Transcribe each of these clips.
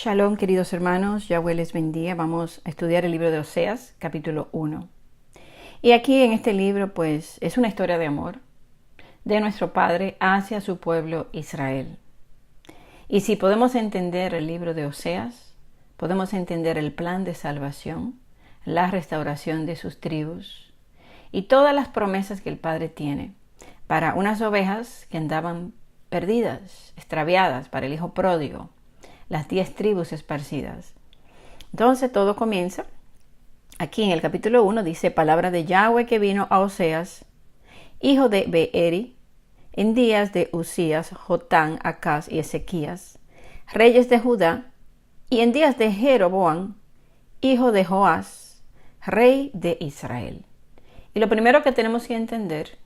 Shalom, queridos hermanos, Yahweh les bendiga. Vamos a estudiar el libro de Oseas, capítulo 1. Y aquí en este libro, pues, es una historia de amor de nuestro Padre hacia su pueblo Israel. Y si podemos entender el libro de Oseas, podemos entender el plan de salvación, la restauración de sus tribus y todas las promesas que el Padre tiene para unas ovejas que andaban perdidas, extraviadas, para el hijo pródigo, las 10 tribus esparcidas. Entonces todo comienza. Aquí en el capítulo 1 dice: palabra de Yahweh que vino a Oseas, hijo de Beeri, en días de Usías, Jotán, Acaz y Ezequías, reyes de Judá, y en días de Jeroboam, hijo de Joás, rey de Israel. Y lo primero que tenemos que entender,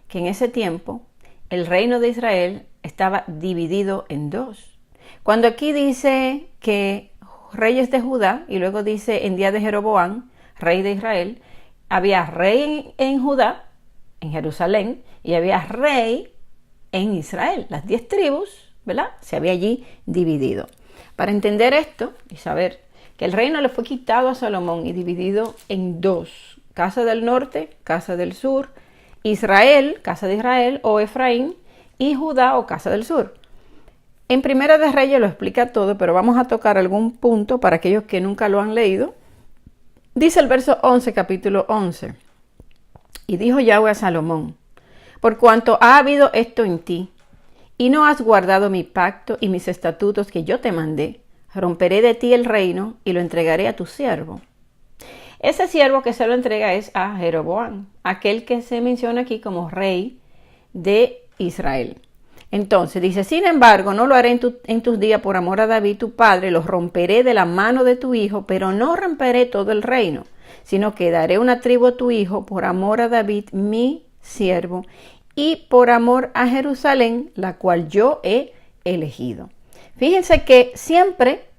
que en ese tiempo el reino de Israel estaba dividido en dos. Cuando aquí dice que reyes de Judá, y luego dice en día de Jeroboam, rey de Israel, había rey en Judá, en Jerusalén, y había rey en Israel. Las 10 tribus, ¿verdad? Se había allí dividido. Para entender esto y saber que el reino le fue quitado a Salomón y dividido en dos: casa del norte, casa del sur, Israel, casa de Israel o Efraín, y Judá o casa del sur. En Primera de Reyes lo explica todo, pero vamos a tocar algún punto para aquellos que nunca lo han leído. Dice el verso 11, capítulo 11. Y dijo Yahweh a Salomón: por cuanto ha habido esto en ti, y no has guardado mi pacto y mis estatutos que yo te mandé, romperé de ti el reino y lo entregaré a tu siervo. Ese siervo que se lo entrega es a Jeroboam, aquel que se menciona aquí como rey de Israel. Entonces dice: sin embargo, no lo haré en tus días por amor a David tu padre, los romperé de la mano de tu hijo, pero no romperé todo el reino, sino que daré una tribu a tu hijo por amor a David mi siervo y por amor a Jerusalén, la cual yo he elegido. Fíjense que siempre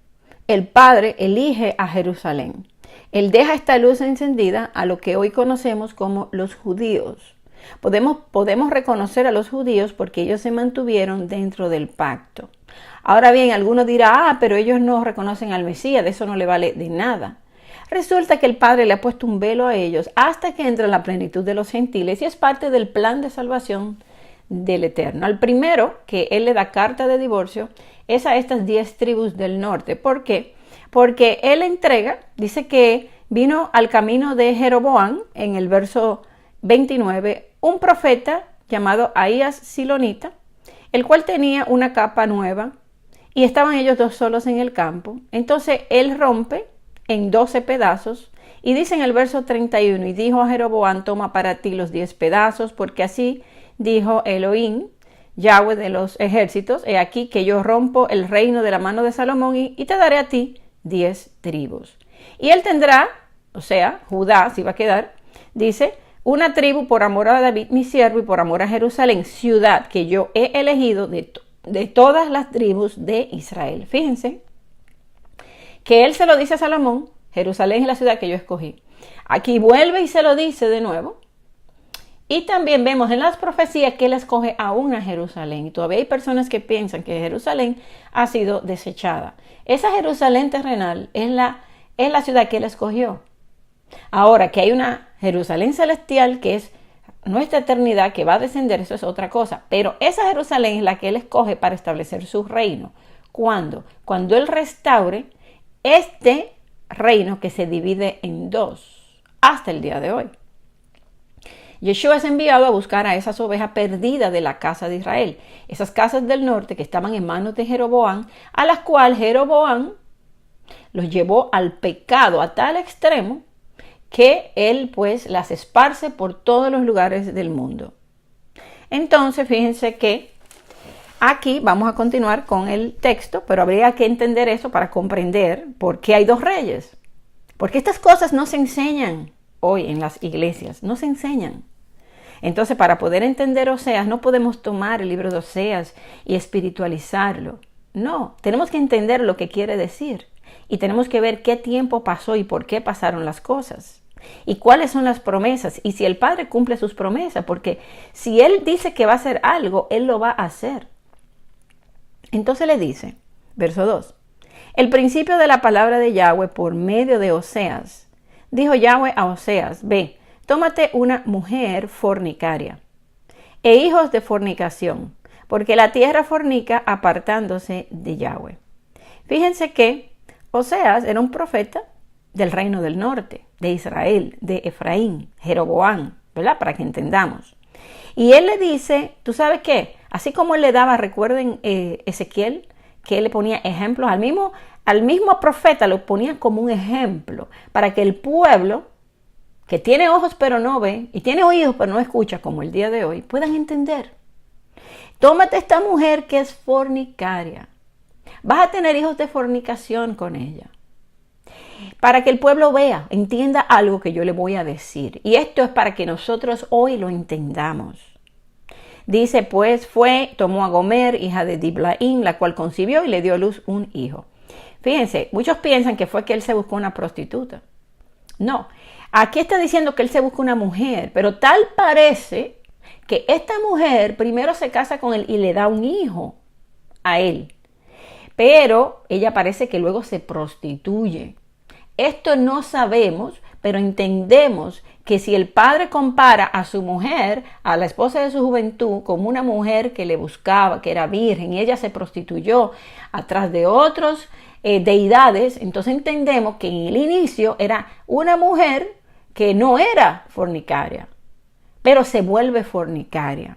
el Padre elige a Jerusalén. Él deja esta luz encendida a lo que hoy conocemos como los judíos. Podemos reconocer a los judíos porque ellos se mantuvieron dentro del pacto. Ahora bien, algunos dirán: pero ellos no reconocen al Mesías, de eso no le vale de nada. Resulta que el Padre le ha puesto un velo a ellos hasta que entra la plenitud de los gentiles, y es parte del plan de salvación del Eterno. Al primero que Él le da carta de divorcio es a estas 10 tribus del norte. ¿Por qué? Porque Él entrega, dice que vino al camino de Jeroboam, en el verso 29, un profeta llamado Ahías Silonita, el cual tenía una capa nueva, y estaban ellos dos solos en el campo. Entonces Él rompe en 12 pedazos, y dice en el verso 31: y dijo a Jeroboam: toma para ti los 10 pedazos, porque así dijo Elohim, Yahweh de los ejércitos: he aquí que yo rompo el reino de la mano de Salomón y te daré a ti 10 tribus. Y él tendrá, o sea, Judá si va a quedar, dice, una tribu por amor a David mi siervo y por amor a Jerusalén, ciudad que yo he elegido de todas las tribus de Israel. Fíjense que él se lo dice a Salomón: Jerusalén es la ciudad que yo escogí. Aquí vuelve y se lo dice de nuevo. Y también vemos en las profecías que él escoge aún a Jerusalén. Y todavía hay personas que piensan que Jerusalén ha sido desechada. Esa Jerusalén terrenal es la ciudad que él escogió. Ahora, que hay una Jerusalén celestial que es nuestra eternidad, que va a descender, eso es otra cosa. Pero esa Jerusalén es la que él escoge para establecer su reino. ¿Cuándo? Cuando él restaure este reino que se divide en dos hasta el día de hoy. Yeshua es enviado a buscar a esas ovejas perdidas de la casa de Israel, esas casas del norte que estaban en manos de Jeroboam, a las cuales Jeroboam los llevó al pecado a tal extremo que él pues las esparce por todos los lugares del mundo. Entonces fíjense que aquí vamos a continuar con el texto, pero habría que entender eso para comprender por qué hay dos reyes. Porque estas cosas no se enseñan hoy en las iglesias, no se enseñan. Entonces, para poder entender Oseas, no podemos tomar el libro de Oseas y espiritualizarlo. No, tenemos que entender lo que quiere decir. Y tenemos que ver qué tiempo pasó y por qué pasaron las cosas. Y cuáles son las promesas. Y si el Padre cumple sus promesas. Porque si Él dice que va a hacer algo, Él lo va a hacer. Entonces le dice, verso 2: El principio de la palabra de Yahweh por medio de Oseas. Dijo Yahweh a Oseas, ve, tómate una mujer fornicaria e hijos de fornicación, porque la tierra fornica apartándose de Yahweh. Fíjense que Oseas era un profeta del reino del norte, de Israel, de Efraín, Jeroboam, ¿verdad? Para que entendamos. Y él le dice, ¿tú sabes qué? Así como él le daba, recuerden Ezequiel, que él le ponía ejemplos al mismo profeta, lo ponía como un ejemplo para que el pueblo que tiene ojos pero no ve y tiene oídos pero no escucha, como el día de hoy, puedan entender. Tómate esta mujer que es fornicaria. Vas a tener hijos de fornicación con ella. Para que el pueblo vea, entienda algo que yo le voy a decir. Y esto es para que nosotros hoy lo entendamos. Dice, pues tomó a Gomer, hija de Diblaim, la cual concibió y le dio a luz un hijo. Fíjense, muchos piensan que fue que él se buscó una prostituta. No, aquí está diciendo que él se buscó una mujer, pero tal parece que esta mujer primero se casa con él y le da un hijo a él. Pero ella parece que luego se prostituye. Esto no sabemos, pero entendemos que si el padre compara a su mujer, a la esposa de su juventud, como una mujer que le buscaba, que era virgen, y ella se prostituyó atrás de otros deidades, entonces entendemos que en el inicio era una mujer que no era fornicaria, pero se vuelve fornicaria.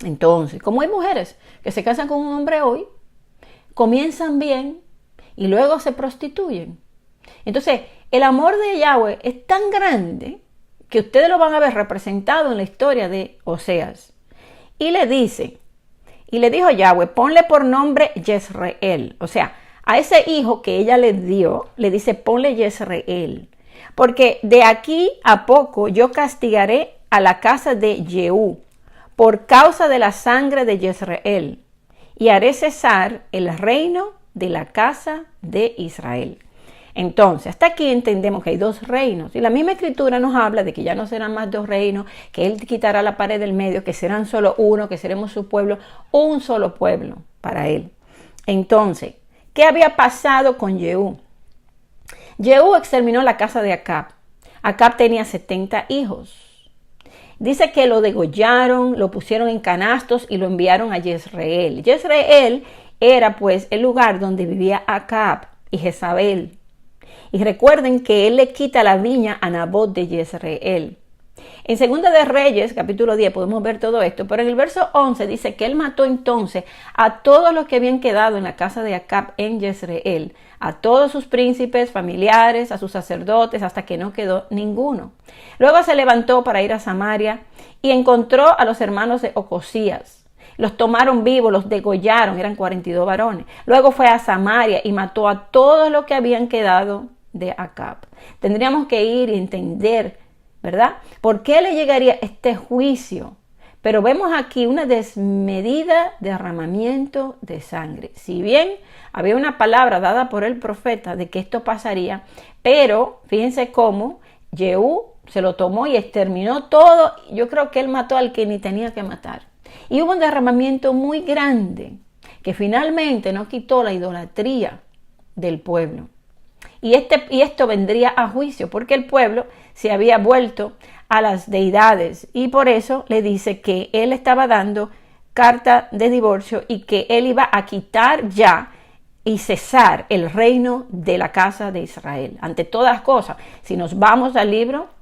Entonces, como hay mujeres que se casan con un hombre hoy, comienzan bien y luego se prostituyen. Entonces, el amor de Yahweh es tan grande que ustedes lo van a ver representado en la historia de Oseas. Y le dijo Yahweh, ponle por nombre Jezreel. O sea, a ese hijo que ella le dio, le dice, ponle Jezreel. Porque de aquí a poco yo castigaré a la casa de Jehú por causa de la sangre de Jezreel y haré cesar el reino de la casa de Israel. Entonces, hasta aquí entendemos que hay dos reinos. Y la misma escritura nos habla de que ya no serán más dos reinos, que Él quitará la pared del medio, que serán solo uno, que seremos su pueblo, un solo pueblo para Él. Entonces, ¿qué había pasado con Jehú? Jehú exterminó la casa de Acab. Acab tenía 70 hijos. Dice que lo degollaron, lo pusieron en canastos y lo enviaron a Jezreel. Jezreel era pues el lugar donde vivía Acab y Jezabel. Y recuerden que él le quita la viña a Nabot de Jezreel. En Segunda de Reyes, capítulo 10, podemos ver todo esto, pero en el verso 11 dice que él mató entonces a todos los que habían quedado en la casa de Acab en Jezreel, a todos sus príncipes, familiares, a sus sacerdotes, hasta que no quedó ninguno. Luego se levantó para ir a Samaria y encontró a los hermanos de Ocosías. Los tomaron vivos, los degollaron, eran 42 varones. Luego fue a Samaria y mató a todos los que habían quedado de Acab. Tendríamos que ir y entender, ¿verdad? ¿Por qué le llegaría este juicio? Pero vemos aquí una desmedida derramamiento de sangre. Si bien había una palabra dada por el profeta de que esto pasaría, pero fíjense cómo Jehú se lo tomó y exterminó todo. Yo creo que él mató al que ni tenía que matar. Y hubo un derramamiento muy grande que finalmente no quitó la idolatría del pueblo. Y esto vendría a juicio porque el pueblo se había vuelto a las deidades y por eso le dice que él estaba dando carta de divorcio y que él iba a quitar ya y cesar el reino de la casa de Israel. Ante todas las cosas, si nos vamos al libro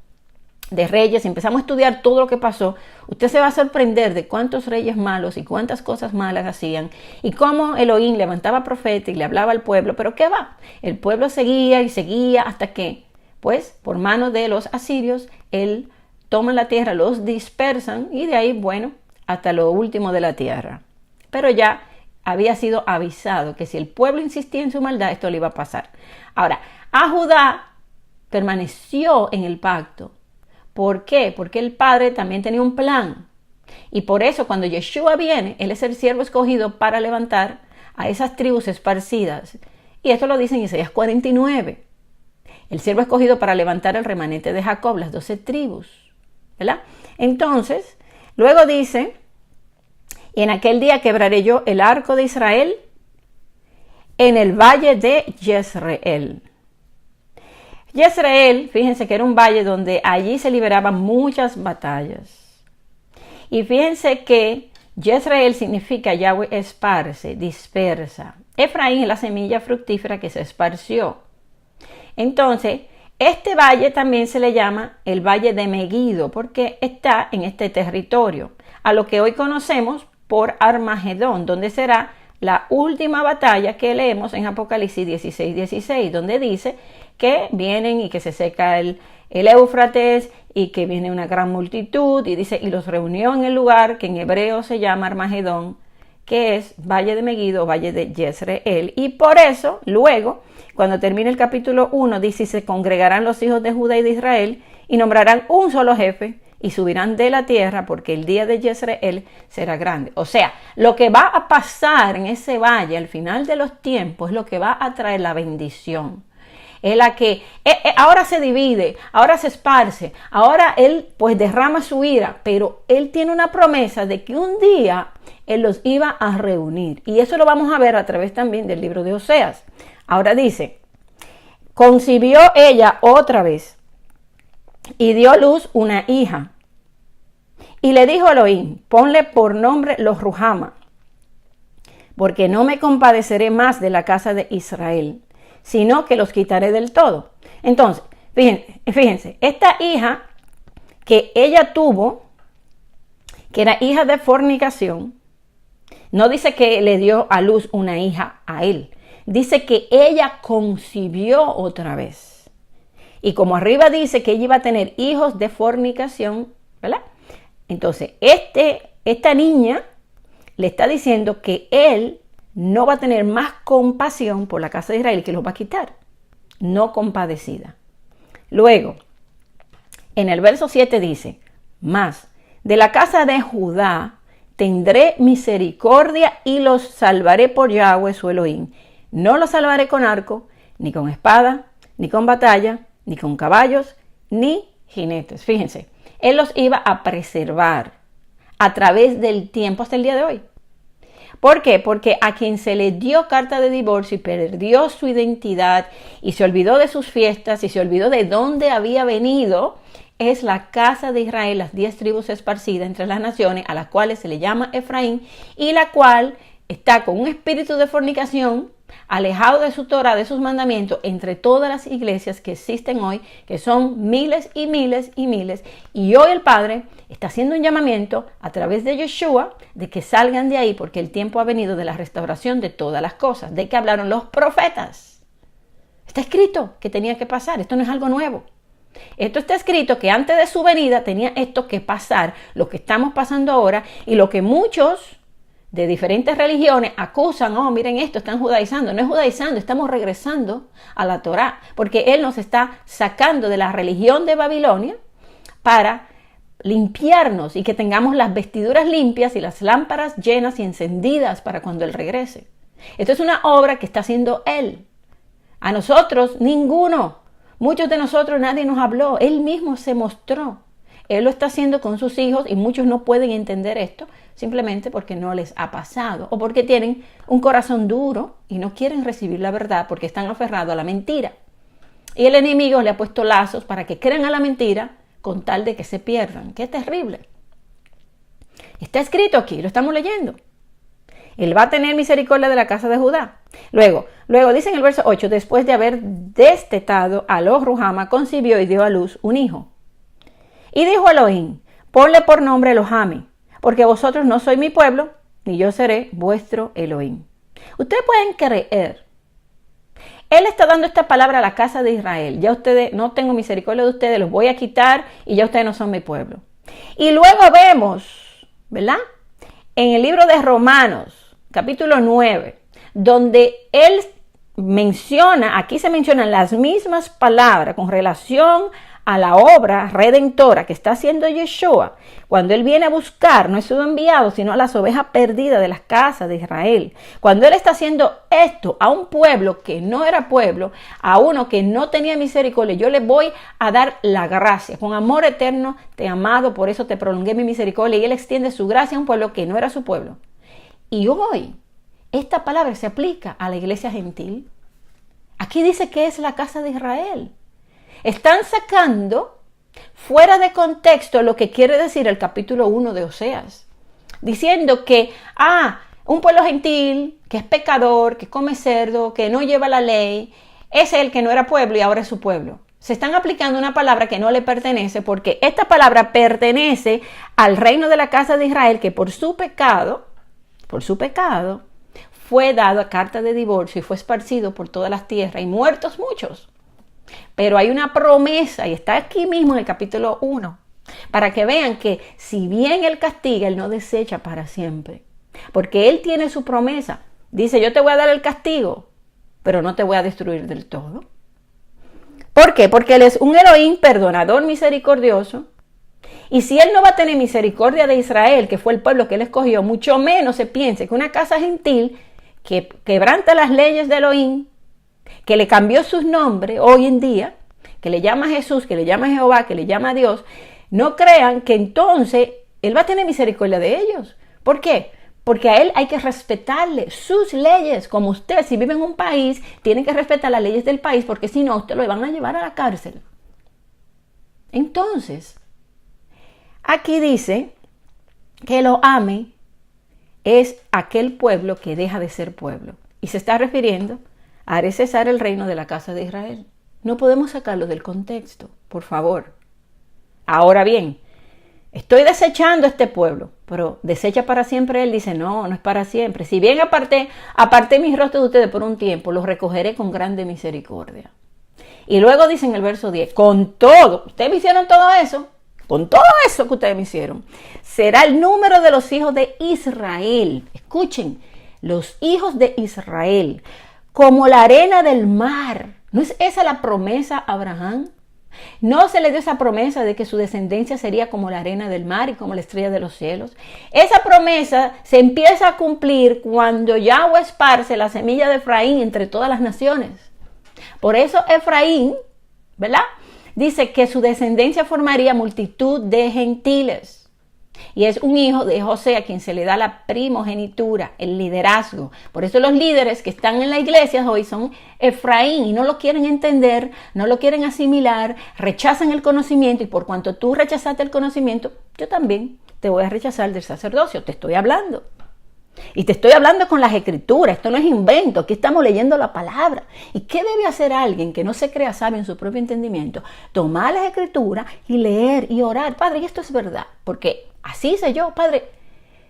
de Reyes, empezamos a estudiar todo lo que pasó, usted se va a sorprender de cuántos reyes malos y cuántas cosas malas hacían y cómo Elohim levantaba profeta y le hablaba al pueblo, pero ¿qué va? El pueblo seguía y seguía hasta que, pues, por mano de los asirios, él toma la tierra, los dispersan y de ahí, bueno, hasta lo último de la tierra. Pero ya había sido avisado que si el pueblo insistía en su maldad, esto le iba a pasar. Ahora, a Judá permaneció en el pacto. ¿Por qué? Porque el Padre también tenía un plan. Y por eso cuando Yeshua viene, Él es el siervo escogido para levantar a esas tribus esparcidas. Y esto lo dice en Isaías 49. El siervo escogido para levantar el remanente de Jacob, las 12 tribus. ¿Verdad? Entonces, luego dice, y en aquel día quebraré yo el arco de Israel en el valle de Jezreel. Jezreel, fíjense que era un valle donde allí se liberaban muchas batallas. Y fíjense que Jezreel significa Yahweh esparce, dispersa. Efraín es la semilla fructífera que se esparció. Entonces, este valle también se le llama el valle de Meguido porque está en este territorio, a lo que hoy conocemos por Armagedón, donde será la última batalla que leemos en Apocalipsis 16:16, donde dice que vienen y que se seca el Éufrates y que viene una gran multitud, y dice, y los reunió en el lugar que en hebreo se llama Armagedón, que es Valle de Meguido, Valle de Jezreel. Y por eso, luego, cuando termine el capítulo 1, dice, se congregarán los hijos de Judá y de Israel, y nombrarán un solo jefe, y subirán de la tierra, porque el día de Jezreel será grande. O sea, lo que va a pasar en ese valle al final de los tiempos es lo que va a traer la bendición. Es la que ahora se divide, ahora se esparce, ahora él pues derrama su ira, pero él tiene una promesa de que un día él los iba a reunir. Y eso lo vamos a ver a través también del libro de Oseas. Ahora dice, concibió ella otra vez y dio a luz una hija. Y le dijo a Elohim, ponle por nombre los Ruhama, porque no me compadeceré más de la casa de Israel, sino que los quitaré del todo. Entonces, fíjense, esta hija que ella tuvo, que era hija de fornicación, no dice que le dio a luz una hija a él, dice que ella concibió otra vez. Y como arriba dice que ella iba a tener hijos de fornicación, ¿verdad? Entonces, esta niña le está diciendo que él no va a tener más compasión por la casa de Israel, que los va a quitar, no compadecida. Luego, en el verso 7 dice, mas de la casa de Judá tendré misericordia y los salvaré por Yahweh su Elohim. No los salvaré con arco, ni con espada, ni con batalla, ni con caballos, ni jinetes. Fíjense, él los iba a preservar a través del tiempo hasta el día de hoy. ¿Por qué? Porque a quien se le dio carta de divorcio y perdió su identidad y se olvidó de sus fiestas y se olvidó de dónde había venido, es la casa de Israel, las 10 tribus esparcidas entre las naciones, a las cuales se le llama Efraín, y la cual está con un espíritu de fornicación, alejado de su Torah, de sus mandamientos, entre todas las iglesias que existen hoy, que son miles y miles y miles. Y hoy el Padre está haciendo un llamamiento a través de Yeshua de que salgan de ahí, porque el tiempo ha venido de la restauración de todas las cosas, de que hablaron los profetas. Está escrito que tenía que pasar, esto no es algo nuevo. Esto está escrito que antes de su venida tenía esto que pasar, lo que estamos pasando ahora, y lo que muchos de diferentes religiones acusan, oh, miren esto, están judaizando. No es judaizando, estamos regresando a la Torá, porque Él nos está sacando de la religión de Babilonia para limpiarnos y que tengamos las vestiduras limpias y las lámparas llenas y encendidas para cuando Él regrese. Esto es una obra que está haciendo Él. A nosotros, ninguno. Muchos de nosotros nadie nos habló. Él mismo se mostró. Él lo está haciendo con sus hijos y muchos no pueden entender esto simplemente porque no les ha pasado o porque tienen un corazón duro y no quieren recibir la verdad porque están aferrados a la mentira. Y el enemigo le ha puesto lazos para que crean a la mentira con tal de que se pierdan. ¡Qué terrible! Está escrito aquí, lo estamos leyendo. Él va a tener misericordia de la casa de Judá. Luego dice en el verso 8, después de haber destetado a los Ruhama, concibió y dio a luz un hijo. Y dijo a Elohim, ponle por nombre Elohami, porque vosotros no sois mi pueblo, ni yo seré vuestro Elohim. Ustedes pueden creer. Él está dando esta palabra a la casa de Israel. Ya ustedes, no tengo misericordia de ustedes, los voy a quitar y ya ustedes no son mi pueblo. Y luego vemos, ¿verdad? En el libro de Romanos, capítulo 9, donde él menciona, aquí se mencionan las mismas palabras con relación a la obra redentora que está haciendo Yeshua, cuando Él viene a buscar, no es su enviado, sino a las ovejas perdidas de las casas de Israel. Cuando Él está haciendo esto a un pueblo que no era pueblo, a uno que no tenía misericordia, yo le voy a dar la gracia. Con amor eterno te he amado, por eso te prolongué mi misericordia. Y Él extiende su gracia a un pueblo que no era su pueblo. Y hoy esta palabra se aplica a la iglesia gentil. Aquí dice que es la casa de Israel. Están sacando fuera de contexto lo que quiere decir el capítulo 1 de Oseas, diciendo que, un pueblo gentil, que es pecador, que come cerdo, que no lleva la ley, es el que no era pueblo y ahora es su pueblo. Se están aplicando una palabra que no le pertenece, porque esta palabra pertenece al reino de la casa de Israel, que por su pecado, fue dado a carta de divorcio y fue esparcido por todas las tierras y muertos muchos. Pero hay una promesa, y está aquí mismo en el capítulo 1, para que vean que si bien Él castiga, Él no desecha para siempre. Porque Él tiene su promesa. Dice, yo te voy a dar el castigo, pero no te voy a destruir del todo. ¿Por qué? Porque Él es un Elohim perdonador, misericordioso. Y si Él no va a tener misericordia de Israel, que fue el pueblo que Él escogió, mucho menos se piense que una casa gentil que quebranta las leyes de Elohim, que le cambió sus nombres hoy en día, que le llama Jesús, que le llama Jehová, que le llama Dios, no crean que entonces Él va a tener misericordia de ellos. ¿Por qué? Porque a Él hay que respetarle sus leyes. Como usted, si vive en un país, tiene que respetar las leyes del país, porque si no, usted lo van a llevar a la cárcel. Entonces, aquí dice que lo ame es aquel pueblo que deja de ser pueblo. Y se está refiriendo a haré cesar el reino de la casa de Israel. No podemos sacarlo del contexto, por favor. Ahora bien, estoy desechando a este pueblo, pero desecha para siempre Él. Dice, no es para siempre. Si bien aparté mis rostros de ustedes por un tiempo, los recogeré con grande misericordia. Y luego dice en el verso 10, con todo, ustedes me hicieron todo eso, con todo eso que ustedes me hicieron, será el número de los hijos de Israel. Escuchen, los hijos de Israel, como la arena del mar. ¿No es esa la promesa a Abraham? ¿No se le dio esa promesa de que su descendencia sería como la arena del mar y como la estrella de los cielos? Esa promesa se empieza a cumplir cuando Yahweh esparce la semilla de Efraín entre todas las naciones. Por eso Efraín, ¿verdad?, dice que su descendencia formaría multitud de gentiles. Y es un hijo de José a quien se le da la primogenitura, el liderazgo. Por eso los líderes que están en la iglesia hoy son Efraín y no lo quieren entender, no lo quieren asimilar, rechazan el conocimiento, y por cuanto tú rechazaste el conocimiento, yo también te voy a rechazar del sacerdocio. Te estoy hablando. Y te estoy hablando con las escrituras. Esto no es invento, aquí estamos leyendo la palabra. ¿Y qué debe hacer alguien que no se crea sabio en su propio entendimiento? Tomar las escrituras y leer y orar. Padre, y esto es verdad, porque así hice yo, Padre,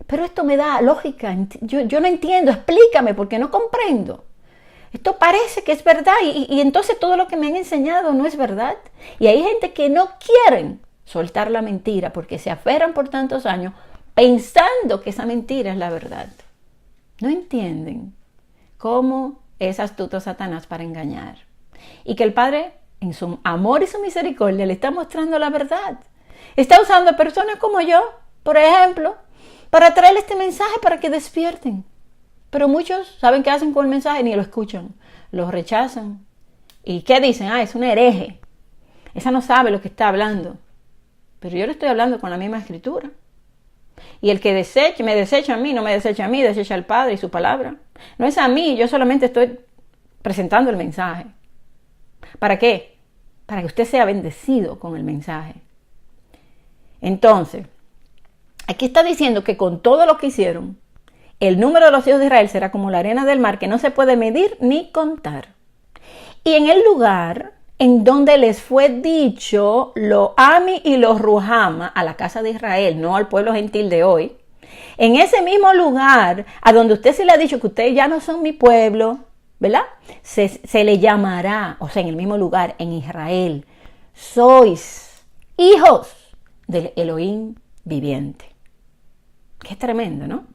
pero esto me da lógica, yo no entiendo, explícame porque no comprendo. Esto parece que es verdad y entonces todo lo que me han enseñado no es verdad. Y hay gente que no quieren soltar la mentira porque se aferran por tantos años pensando que esa mentira es la verdad. No entienden cómo es astuto Satanás para engañar. Y que el Padre, en su amor y su misericordia, le está mostrando la verdad. Está usando a personas como yo, por ejemplo, para traerle este mensaje para que despierten. Pero muchos saben qué hacen con el mensaje, ni lo escuchan, lo rechazan. ¿Y qué dicen? Es una hereje. Esa no sabe lo que está hablando. Pero yo le estoy hablando con la misma escritura. Y el que me desecha a mí, no me desecha a mí, desecha al Padre y su palabra. No es a mí, yo solamente estoy presentando el mensaje. ¿Para qué? Para que usted sea bendecido con el mensaje. Entonces, aquí está diciendo que con todo lo que hicieron, el número de los hijos de Israel será como la arena del mar, que no se puede medir ni contar. Y en el lugar en donde les fue dicho lo ami y lo ruhama a la casa de Israel, no al pueblo gentil de hoy, en ese mismo lugar a donde usted se le ha dicho que ustedes ya no son mi pueblo, ¿verdad? Se le llamará, o sea, en el mismo lugar, en Israel, sois hijos del Elohim viviente. Qué tremendo, ¿no?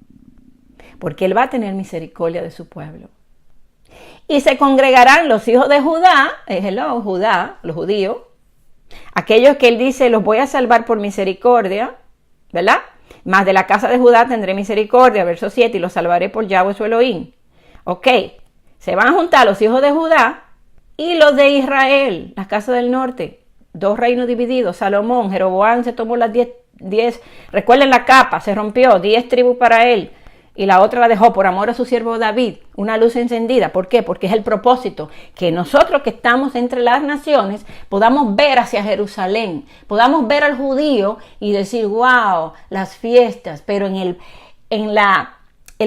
Porque Él va a tener misericordia de su pueblo. Y se congregarán los hijos de Judá, Judá, los judíos, aquellos que Él dice, los voy a salvar por misericordia, ¿verdad? Más de la casa de Judá tendré misericordia, verso 7, y los salvaré por Yahweh su Elohim. Ok, se van a juntar los hijos de Judá y los de Israel, las casas del norte, dos reinos divididos, Salomón, Jeroboam se tomó las 10, recuerden la capa, se rompió, 10 tribus para él, y la otra la dejó por amor a su siervo David, una luz encendida. ¿Por qué? Porque es el propósito que nosotros que estamos entre las naciones podamos ver hacia Jerusalén, podamos ver al judío y decir, wow, las fiestas, pero el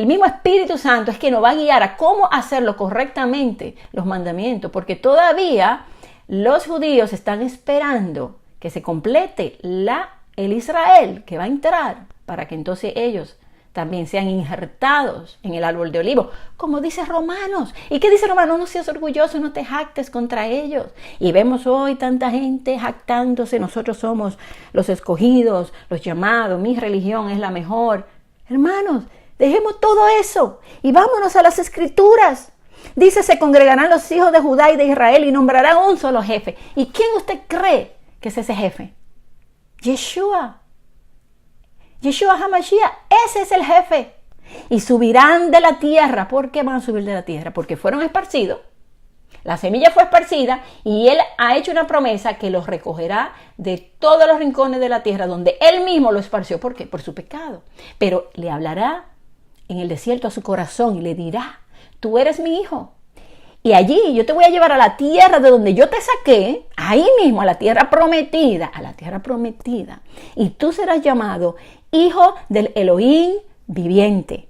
mismo Espíritu Santo es que nos va a guiar a cómo hacerlo correctamente, los mandamientos, porque todavía los judíos están esperando que se complete el Israel que va a entrar para que entonces ellos también sean injertados en el árbol de olivo, como dice Romanos. ¿Y qué dice Romanos? No seas orgulloso, no te jactes contra ellos. Y vemos hoy tanta gente jactándose, nosotros somos los escogidos, los llamados, mi religión es la mejor. Hermanos, dejemos todo eso y vámonos a las Escrituras. Dice, se congregarán los hijos de Judá y de Israel y nombrarán un solo jefe. ¿Y quién usted cree que es ese jefe? Yeshua HaMashiach, ese es el jefe. Y subirán de la tierra. ¿Por qué van a subir de la tierra? Porque fueron esparcidos. La semilla fue esparcida y Él ha hecho una promesa que los recogerá de todos los rincones de la tierra donde Él mismo lo esparció. ¿Por qué? Por su pecado. Pero le hablará en el desierto a su corazón y le dirá, tú eres mi hijo. Y allí yo te voy a llevar a la tierra de donde yo te saqué, ahí mismo, a la tierra prometida, Y tú serás llamado hijo del Elohim viviente.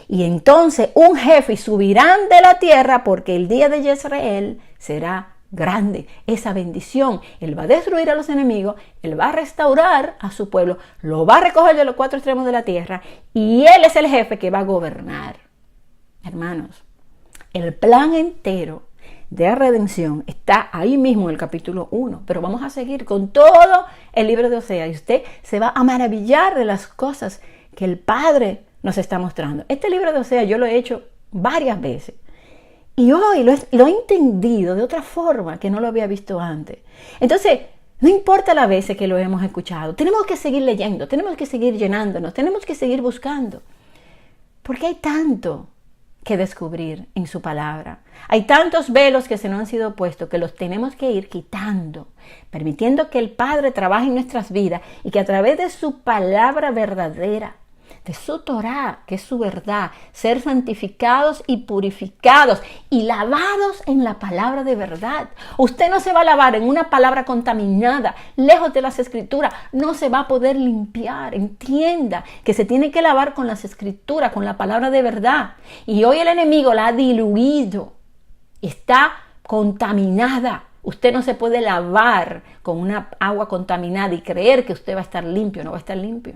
Y entonces un jefe subirán de la tierra porque el día de Jezreel será grande. Esa bendición, Él va a destruir a los enemigos, Él va a restaurar a su pueblo, lo va a recoger de los cuatro extremos de la tierra y Él es el jefe que va a gobernar. Hermanos, el plan entero de redención está ahí mismo en el capítulo 1, pero vamos a seguir con todo el libro de Oseas y usted se va a maravillar de las cosas que el Padre nos está mostrando. Este libro de Oseas yo lo he hecho varias veces y hoy lo he entendido de otra forma que no lo había visto antes. Entonces, no importa las veces que lo hemos escuchado, tenemos que seguir leyendo, tenemos que seguir llenándonos, tenemos que seguir buscando, porque hay tanto que descubrir en su palabra. Hay tantos velos que se nos han sido puestos que los tenemos que ir quitando, permitiendo que el Padre trabaje en nuestras vidas y que a través de su palabra verdadera, de su Torá, que es su verdad, ser santificados y purificados y lavados en la palabra de verdad. Usted no se va a lavar en una palabra contaminada, lejos de las Escrituras, no se va a poder limpiar. Entienda que se tiene que lavar con las Escrituras, con la palabra de verdad. Y hoy el enemigo la ha diluido, está contaminada. Usted no se puede lavar con una agua contaminada y creer que usted va a estar limpio, no va a estar limpio.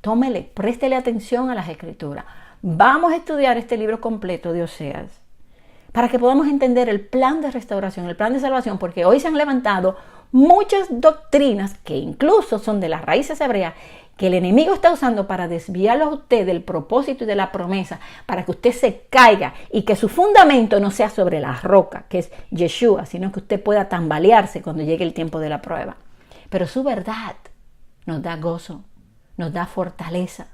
Tómele, préstele atención a las Escrituras. Vamos a estudiar este libro completo de Oseas para que podamos entender el plan de restauración, el plan de salvación, porque hoy se han levantado muchas doctrinas que incluso son de las raíces hebreas que el enemigo está usando para desviarlo a usted del propósito y de la promesa, para que usted se caiga y que su fundamento no sea sobre la roca, que es Yeshua, sino que usted pueda tambalearse cuando llegue el tiempo de la prueba. Pero su verdad nos da gozo, nos da fortaleza,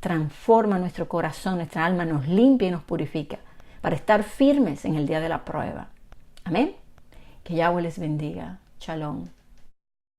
transforma nuestro corazón, nuestra alma, nos limpia y nos purifica para estar firmes en el día de la prueba. Amén. Que Yahweh les bendiga. Shalom.